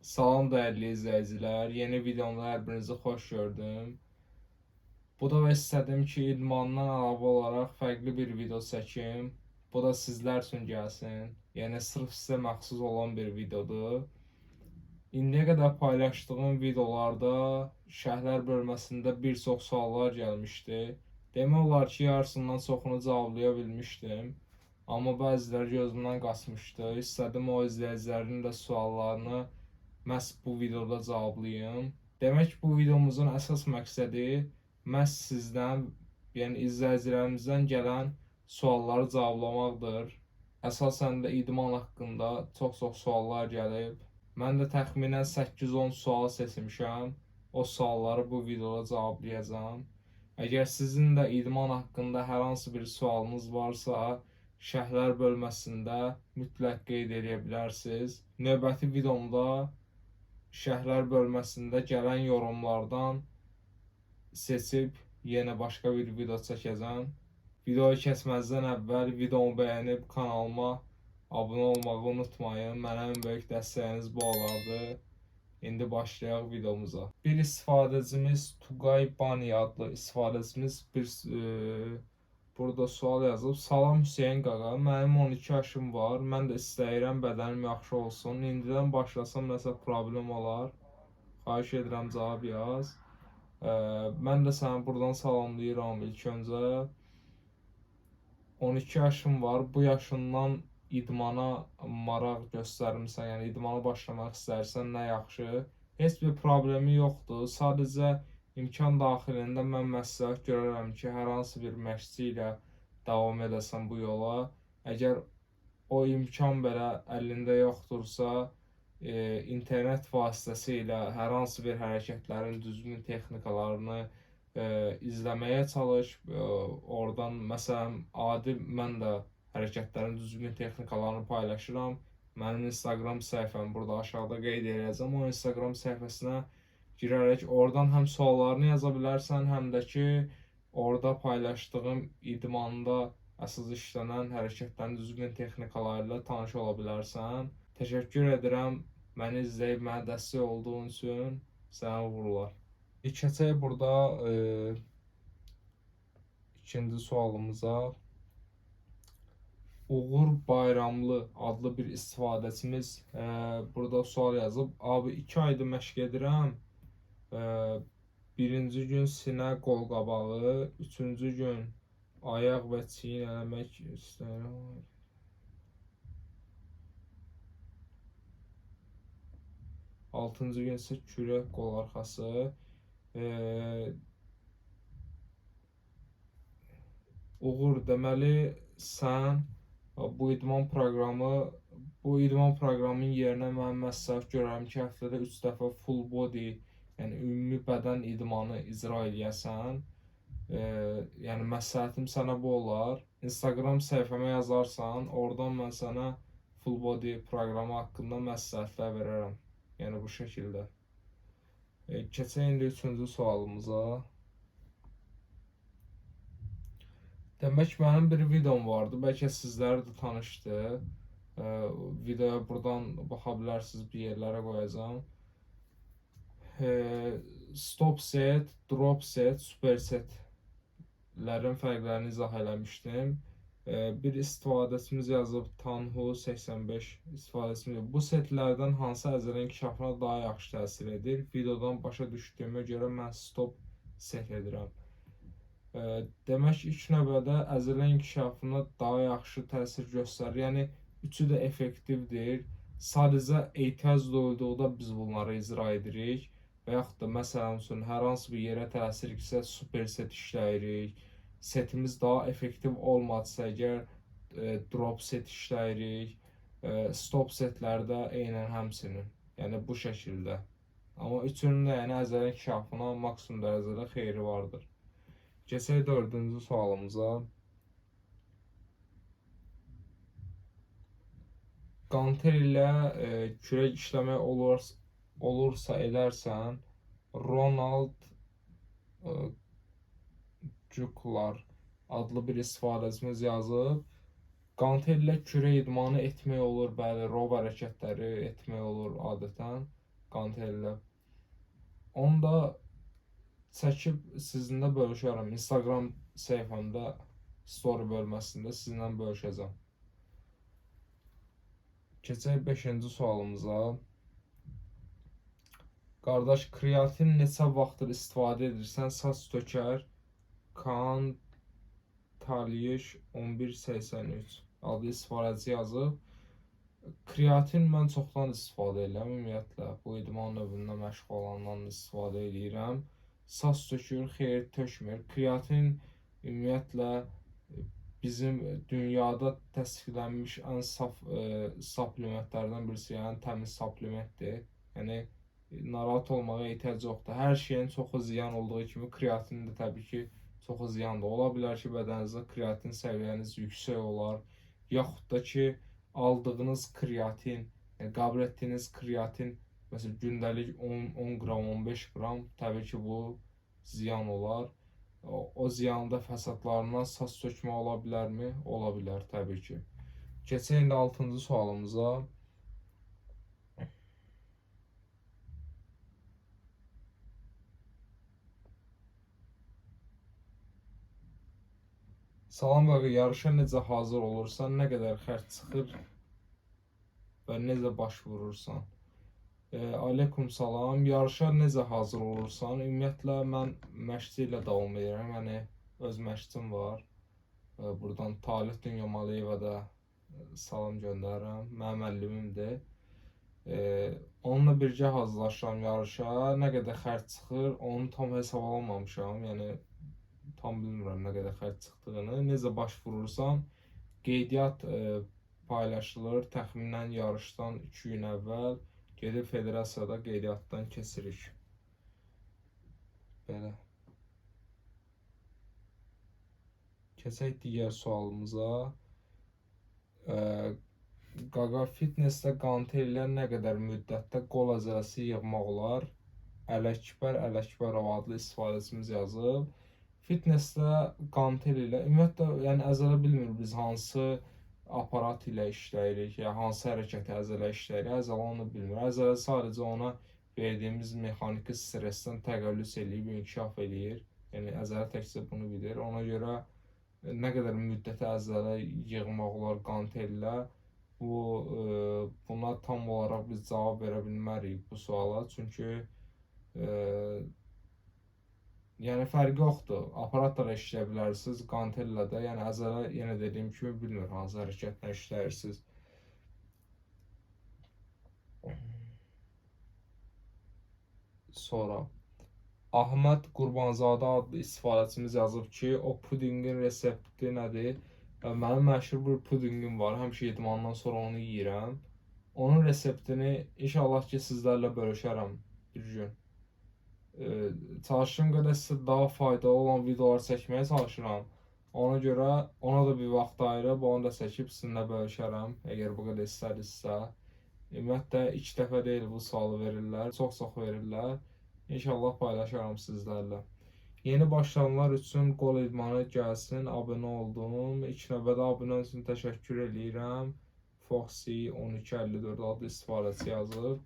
Salam dəyərli izləyicilər, yeni videomda hər birinizi xoş gördüm. Bu da istədim ki, idmandan əlavə olaraq fərqli bir video çəkim. Bu da sizlər üçün gəlsin. Yəni sırf sizə məxsus olan bir videodur. İndiyə qədər paylaşdığım videolarda şərhlər bölməsində bir çox suallar gəlmişdi. Demək olar ki, yarısından çoxunu cevablaya bilmişdim. Amma bəziləri gözümdən qaçmışdı. İstədim o izləyicilərin də suallarını məhz bu videoda cavablayım. Demək bu videomuzun əsas məqsədi məhz sizdən, yəni izləyicilərimizdən gələn sualları cavablamaqdır. Əsasən də idman haqqında çox suallar gəlib. Mən də təxminən 8-10 sual seçmişəm. O sualları bu videoda cavablayacağam. Əgər sizin də idman haqqında hər hansı bir sualınız varsa, şərhlər bölməsində mütləq qeyd edə bilərsiniz. Növbəti videomda şərhlər bölməsində gələn yorumlardan seçib yenə başqa bir video çəkəcəm. Videoyu keçməzdən əvvəl videomu bəyənib kanalıma abunə olmağı unutmayın. Mənə ən böyük dəstəyiniz bu olardı. İndi başlayaq videomuza. Bir istifadəçimiz Tugay Bani adlı istifadəçimiz burada sual yazıb. Salam Hüseyin qaqa, mənim 12 yaşım var. Mən də istəyirəm bədənim yaxşı olsun. İndidən başlasam nəsə problem olar? Xahiş edirəm cavab yaz. Mən də səni buradan salamlayıram ilk öncə. 12 yaşım var. Bu yaşından idmana maraq göstərmirsən, yəni idmana başlamaq istərsən, nə yaxşı. Heç bir problemi yoxdur. Sadəcə imkan daxilində mən məsləhət görərəm ki, hər hansı bir məşqçi ilə davam edəsən bu yola. Əgər o imkan belə əlində yoxdursa, internet vasitəsilə hər hansı bir hərəkətlərin düzgün texnikalarını izləməyə çalış. Oradan məsələn adi mən də hərəkətlərin düzgün texnikalarını paylaşıram. Mənim Instagram səhifəm burada aşağıda qeyd edəcəm. O Instagram səhifəsinə girərək oradan həm suallarını yaza bilərsən, həm də ki orada paylaşdığım idmanda əsas işlənən hərəkətlərin düzgün texnikaları ilə tanış ola bilərsən. Təşəkkür edirəm məni izləyib mənə dəstək olduğun üçün. Sənə uğurlar. Keçək burada ikinci sualımıza. Uğur Bayramlı adlı bir istifadəçimiz burada sual yazıb. Abi 2 aydır məşq edirəm. Birinci gün sinə qol qabağı, üçüncü gün ayaq və çiyin eləmək istəyirəm. Altıncı gün isə kürək qol arxası. Uğur, deməli sən bu idman proqramının yerinə mən məsləhət görərəm ki, həftədə 3 dəfə full body, yəni ümumi bədən idmanı icra edəsən. Yəni məsləhətim sənə bu olar. Instagram səhifəmə yazarsan, oradan mən sənə full body proqramı haqqında məsləhətlər verərəm. Yəni bu şəkildə. Keçək indi üçüncü sualımıza. Demək mənim bir videom vardı, bəlkə sizlərə də tanışdır. Videoya buradan baxa bilərsiniz, bir yerlərə qoyacağım. Stop set, drop set, super setlərin fərqlərini izah eləmişdim. Bir istifadəçimiz yazıb Tanhu 85 istifadəçimiz. Bu setlərdən hansı əzələ inkişafına daha yaxşı təsir edir? Videodan başa düşdüyümə görə mən stop set edirəm. Demək ilk növbədə əzələ inkişafına daha yaxşı təsir göstərir. Yəni üçü də effektivdir. Sadəcə ehtiyac duyulduqda biz bunları icra edirik. Və yaxud da məsələn üçün hər hansı bir yerə təsirsə super set işləyirik. Setimiz daha effektiv olmadısa əgər drop set işləyirik. Stop setlərdə eynən həmçinin. Yəni bu şəkildə. Amma üçünün də yəni əzələ inkişafına maksimum dərəcədə xeyri vardır. Keçək dördüncü sualımıza. Qanter ilə kürək işləmək olursa edərsən, Ronald Cuklar adlı bir istifadəçimiz yazıb. Qanter ilə kürək idmanı etmək olur, bəli, rov hərəkətləri etmək olur adətən. qantellə. Onu da çəkib sizinlə bölüşərəm. Instagram səhifəmdə story bölməsində sizinlə bölüşəcəm. Keçək 5-ci sualımıza. Qardaş, kreatin neçə vaxtdır istifadə edirsən? Saç tökər. Kaan Taliyeş 1183 adlı istifadəçi yazıb. Kreatin mən çoxdan istifadə edirəm. Ümumiyyətlə, bu idman növündə məşğul olandan istifadə edirəm. Saç tökür, xeyir tökmür. Kreatin ümumiyyətlə bizim dünyada təsdiqlənmiş ən saf supplementlərdən birisi, yəni təmiz supplementdir. Yəni narahat olmağa ehtiyac yoxdur. Hər şeyin çoxu ziyan olduğu kimi kreatin də təbii ki çoxu ziyan da ola bilər ki, bədəninizdə kreatin səviyyəniz yüksək olar, yaxud da ki aldığınız kreatin, qəbul etdiyiniz kreatin məsələn gündəlik 10 qram, 15 qram, təbii ki bu ziyan olar. O ziyanda fəsadlarından saç sökmə ola bilərmi? Ola bilər təbii ki. Keçək indi 6-cı sualımıza. Salam qaqa, yarışa necə hazır olursan, nə qədər xərc çıxır və necə baş vurursan? Aleykum salam, yarışa necə hazır olursan? Ümumiyyətlə, mən məşqçi ilə davam edirəm, yəni öz məşqçim var. Buradan Talih Dünyəmaliyevə də salam göndərirəm, mənim müəllimimdir. Onunla birgə hazırlaşıram yarışa, nə qədər xərc çıxır, onu tam hesab almamışam, yəni tam bilmirəm nə qədər xərc çıxdığını. Necə baş vurursan, qeydiyyat paylaşılır. Təxminən yarışdan 2 gün əvvəl gedib federasiyada qeydiyyatdan keçirik. Belə. Keçək digər sualımıza. Qaqa, fitnessdə qantellə nə qədər müddətdə qol əzələsi yığmaq olar? Ələkbərov adlı istifadəçimiz yazıb. Fitnessdə qantel ilə, ümumiyyətlə, yəni əzələ bilmir biz hansı aparat ilə işləyirik, ya hansı hərəkəti əzələ işləyirik, əzələ onu bilmir. Əzələ sadəcə ona verdiyimiz mexaniki stressdən təqəllüs eləyib, inkişaf eləyir. Yəni əzələ təkcə bunu bilir. Ona görə nə qədər müddətə əzələ yığmaq olar qantellə, buna tam olaraq biz cavab verə bilmərik bu suala. Çünki yəni fərqi yoxdur. Aparatla da işləyə bilərsiniz, qantellə də. Yəni əzələ yenə dediyim kimi bilmir hansı hərəkətlə işləyirsiniz. Sonra Ahmet Qurbanzadə adlı istifadəçimiz yazıb ki, o pudingin resepti nədir? Mənim məşhur bir pudingim var. Həmişə idmandan sonra onu yeyirəm. Onun reseptini inşallah ki sizlərlə bölüşərəm bir gün. Çalışdığım qədər sizə daha faydalı olan videolar çəkməyə çalışıram. Ona görə ona da bir vaxt ayırıb onu da çəkib sizinlə bölüşərəm, əgər bu qədər istərinizsə. Ümumiyyətlə 2 dəfə deyil bu sualı verirlər, çox verirlər. İnşallah paylaşaram sizlərlə. Yeni başlayanlar üçün qol idmanı gəlsin, abunə oldum. İlk növbədə abunə üçün təşəkkür edirəm. Foxy 1254 adlı istifadəçi yazıb.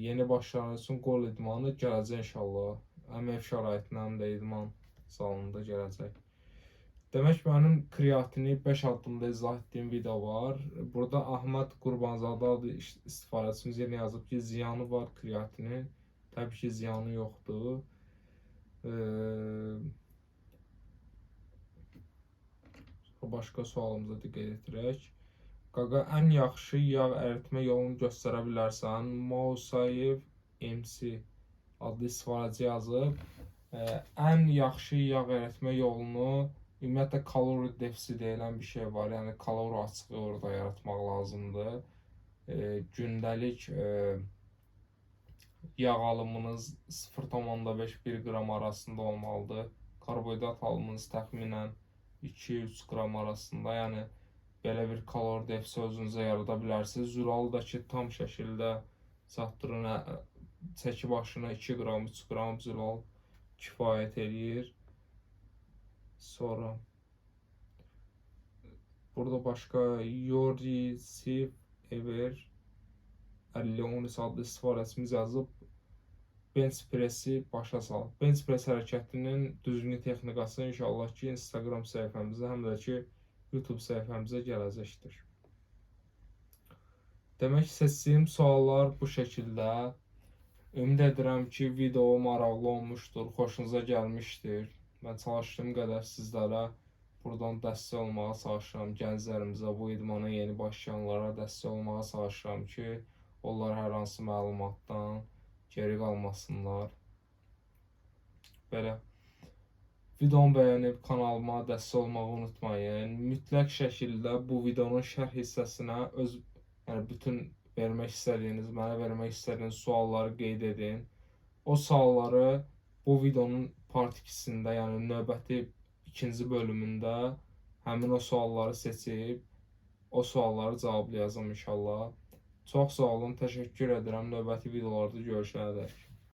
Yeni başlayanlar üçün qol idmanı gələcək inşallah. Həm ev şəraitində, həm də idman salonunda gələcək. Demək, mənim kreatini 5 addımda izah etdiyim video var. Burada Ahmet Qurbanzadə adlı istifadəçimiz yenə yazıb ki, ziyanı var kreatinin. Təbii ki, ziyanı yoxdur. Başqa sualımıza diqqət yetirək. Qaqa, ən yaxşı yağ əritmə yolunu göstərə bilərsən? Mausayev MC adlı istifadəçi yazıb. Ən yaxşı yağ əritmə yolunu ümumiyyətlə kalori defisi deyilən bir şey var. Yəni kalori açığı orada yaratmaq lazımdır. Gündəlik yağ alımınız 0,5-1 qram arasında olmalıdır. Karbohidrat alımınız təxminən 2-3 qram arasında. Yəni belə bir kalori defisi özünüzə yarada bilərsiniz. Zülaludakı tam şəkildə çatdırın, çəki başına 2 qram, 3 qram zülal kifayət eləyir. Sonra burada başqa Yori Siv Ever 50-13 adlı istifadəçimiz yazıb bench pressi başa salıb. Bench press hərəkətinin düzgün texnikası inşallah ki, Instagram səhifəmizə, həm də ki, YouTube səhifəmizə gələcəkdir. Demək, seçdiyim suallar bu şəkildə. Ümid edirəm ki, video maraqlı olmuşdur, xoşunuza gəlmişdir. Mən çalışdığım qədər sizlərə buradan dəstək olmağa çalışıram. Gənclərimizə, bu idmana yeni başlayanlara dəstək olmağa çalışıram ki, onlar hər hansı məlumatdan geri qalmasınlar. Belə. Videomu bəyənib kanalıma dəstək olmağı unutmayın. Mütləq şəkildə bu videonun şərh hissəsinə bütün mənə vermək istədiyiniz sualları qeyd edin. O sualları bu videonun part 2-sində, yəni növbəti ikinci bölümündə həmin o sualları seçib o sualları cavablayacağım inşallah. Çox sağ olun, təşəkkür edirəm. Növbəti videolarda görüşənədək.